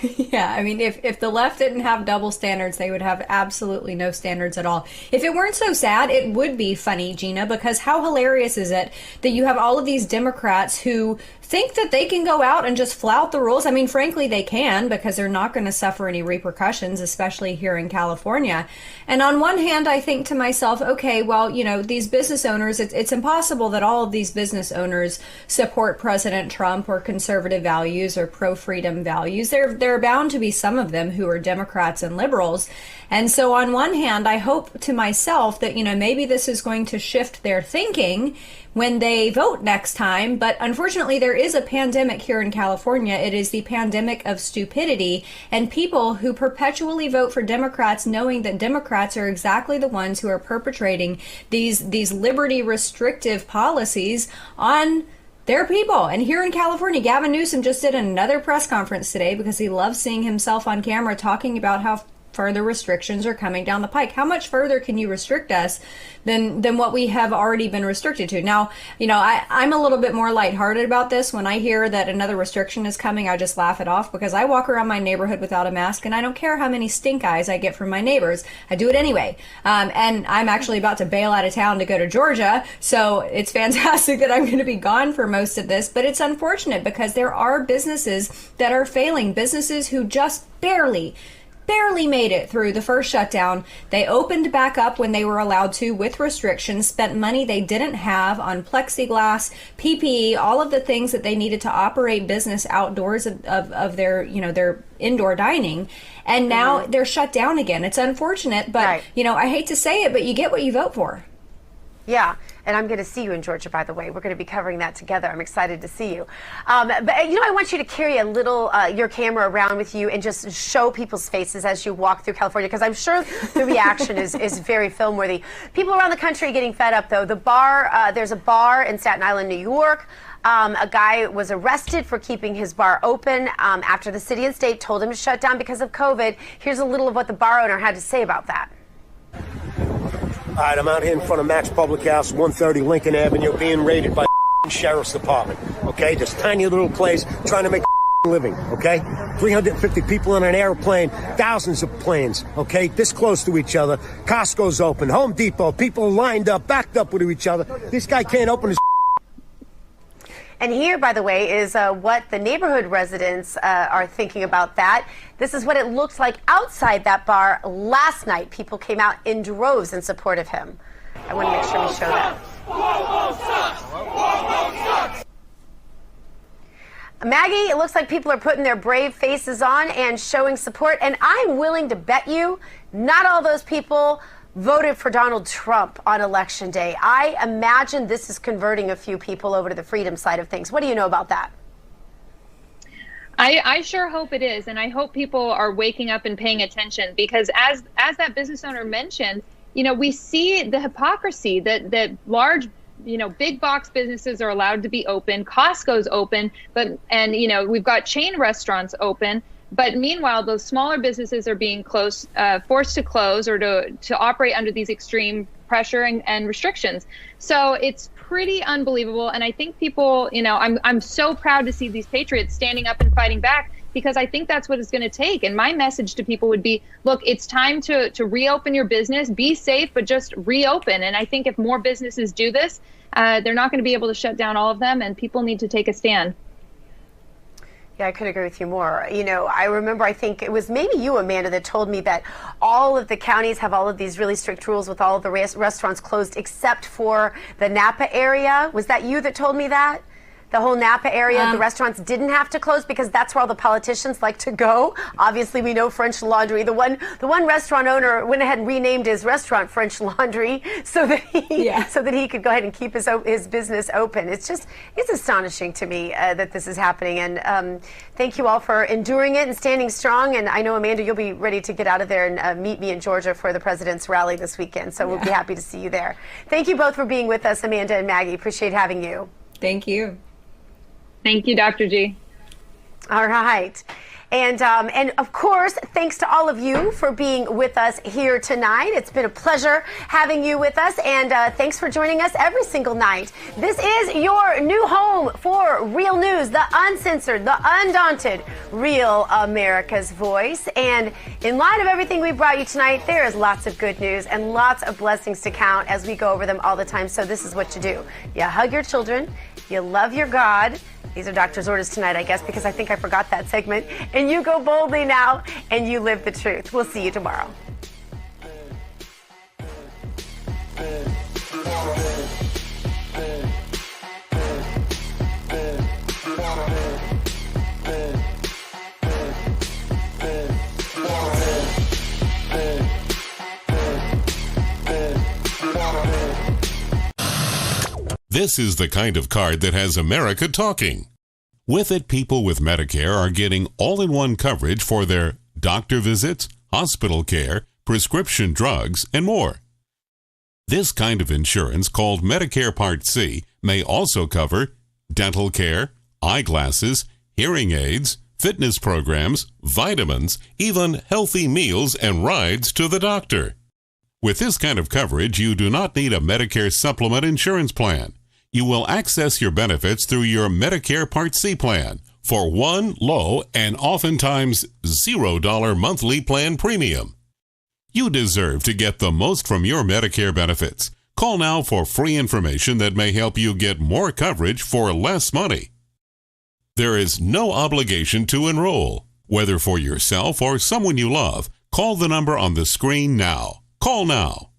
S6: Yeah, I mean, if the left didn't have double standards, they would have absolutely no standards at all. If it weren't so sad, it would be funny, Gina, because how hilarious is it that you have all of these Democrats who think that they can go out and just flout the rules? I mean, frankly, they can, because they're not going to suffer any repercussions, especially here in California. And on one hand, I think to myself, okay, well, you know, these business owners, it's impossible that all of these business owners support President Trump or conservative values or pro-freedom values. There are bound to be some of them who are Democrats and liberals. And so on one hand, I hope to myself that, you know, maybe this is going to shift their thinking when they vote next time. But unfortunately, there is a pandemic here in California. It is the pandemic of stupidity, and people who perpetually vote for Democrats, knowing that Democrats are exactly the ones who are perpetrating these liberty restrictive policies on their people. And here in California, Gavin Newsom just did another press conference today because he loves seeing himself on camera talking about how further restrictions are coming down the pike. How much further can you restrict us than what we have already been restricted to? Now, you know, I'm a little bit more lighthearted about this. When I hear that another restriction is coming, I just laugh it off, because I walk around my neighborhood without a mask, and I don't care how many stink eyes I get from my neighbors. I do it anyway. And I'm actually about to bail out of town to go to Georgia, so it's fantastic that I'm going to be gone for most of this. But it's unfortunate because there are businesses that are failing, businesses who just barely made it through the first shutdown. They opened back up when they were allowed to with restrictions, spent money they didn't have on plexiglass, PPE, all of the things that they needed to operate business outdoors of their, you know, their indoor dining. And now they're shut down again. It's unfortunate, but, you know, I hate to say it, but you get what you vote for.
S1: Yeah, and I'm going to see you in Georgia, by the way. We're going to be covering that together. I'm excited to see you. But, you know, I want you to carry a little, your camera around with you and just show people's faces as you walk through California, because I'm sure the reaction is very film-worthy. People around the country are getting fed up, though. The bar, there's a bar in Staten Island, New York. A guy was arrested for keeping his bar open after the city and state told him to shut down because of COVID. Here's a little of what the bar owner had to say about that.
S22: All right, I'm out here in front of Max Public House, 130 Lincoln Avenue, being raided by the Sheriff's Department, okay? This tiny little place trying to make a living, okay? 350 people in an airplane, thousands of planes, okay? This close to each other. Costco's open, Home Depot, people lined up, backed up with each other. This guy can't open his...
S1: And here, by the way, is what the neighborhood residents are thinking about that. This is what it looks like outside that bar last night. People came out in droves in support of him. I want to make sure we show that. Maggie, it looks like people are putting their brave faces on and showing support. And I'm willing to bet you not all those people voted for Donald Trump on Election Day. I imagine this is converting a few people over to the freedom side of things. What do you know about that?
S21: I sure hope it is, and I hope people are waking up and paying attention, because as that business owner mentioned, we see the hypocrisy that large, big box businesses are allowed to be open, Costco's open, and we've got chain restaurants open, but meanwhile those smaller businesses are being forced to close or to operate under these extreme pressure and restrictions. So it's pretty unbelievable. And I think people, I'm so proud to see these patriots standing up and fighting back, because I think that's what it's going to take. And my message to people would be, look, it's time to reopen your business, be safe, but just reopen. And I think if more businesses do this, they're not going to be able to shut down all of them, and people need to take a stand.
S1: Yeah, I couldn't agree with you more. I remember, I think it was maybe you, Amanda, that told me that all of the counties have all of these really strict rules with all of the restaurants closed except for the Napa area. Was that you that told me that? The whole Napa area, the restaurants didn't have to close because that's where all the politicians like to go. Obviously, we know French Laundry. The one restaurant owner went ahead and renamed his restaurant French Laundry so that he could go ahead and keep his business open. It's astonishing to me that this is happening. And thank you all for enduring it and standing strong. And I know, Amanda, you'll be ready to get out of there and meet me in Georgia for the president's rally this weekend. So we'll be happy to see you there. Thank you both for being with us, Amanda and Maggie. Appreciate having you.
S4: Thank you.
S21: Thank you, Dr. G.
S1: All right. And of course, thanks to all of you for being with us here tonight. It's been a pleasure having you with us, and thanks for joining us every single night. This is your new home for real news, the uncensored, the undaunted, real America's voice. And in light of everything we brought you tonight, there is lots of good news and lots of blessings to count as we go over them all the time. So this is what you do. You hug your children. You love your God. These are doctor's orders tonight, I guess, because I think I forgot that segment. And you go boldly now, and you live the truth. We'll see you tomorrow.
S14: This is the kind of card that has America talking. With it, people with Medicare are getting all-in-one coverage for their doctor visits, hospital care, prescription drugs, and more. This kind of insurance, called Medicare Part C, may also cover dental care, eyeglasses, hearing aids, fitness programs, vitamins, even healthy meals and rides to the doctor. With this kind of coverage, you do not need a Medicare supplement insurance plan. You will access your benefits through your Medicare Part C plan for one low and oftentimes $0 monthly plan premium. You deserve to get the most from your Medicare benefits. Call now for free information that may help you get more coverage for less money. There is no obligation to enroll. Whether for yourself or someone you love, call the number on the screen now. Call now.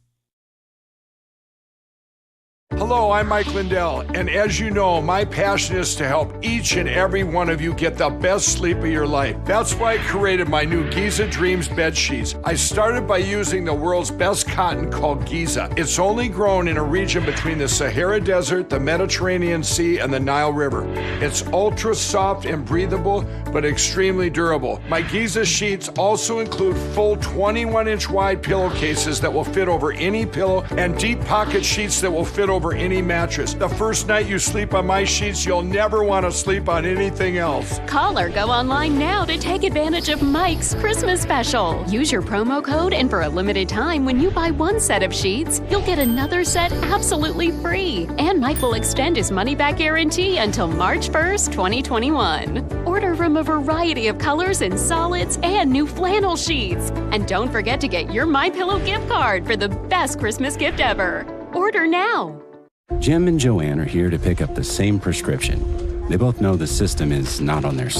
S9: Hello, I'm Mike Lindell, and as you know, my passion is to help each and every one of you get the best sleep of your life. That's why I created my new Giza Dreams bed sheets. I started by using the world's best cotton called Giza. It's only grown in a region between the Sahara Desert, the Mediterranean Sea, and the Nile River. It's ultra soft and breathable, but extremely durable. My Giza sheets also include full 21-inch wide pillowcases that will fit over any pillow and deep pocket sheets that will fit over any mattress. The first night you sleep on my sheets, you'll never want to sleep on anything else.
S10: Call or go online now to take advantage of Mike's Christmas special. Use your promo code, and for a limited time, when you buy one set of sheets, you'll get another set absolutely free. And Mike will extend his money-back guarantee until March 1st, 2021. Order from a variety of colors and solids and new flannel sheets. And don't forget to get your MyPillow gift card for the best Christmas gift ever. Order now.
S5: Jim and Joanne are here to pick up the same prescription. They both know the system is not on their side.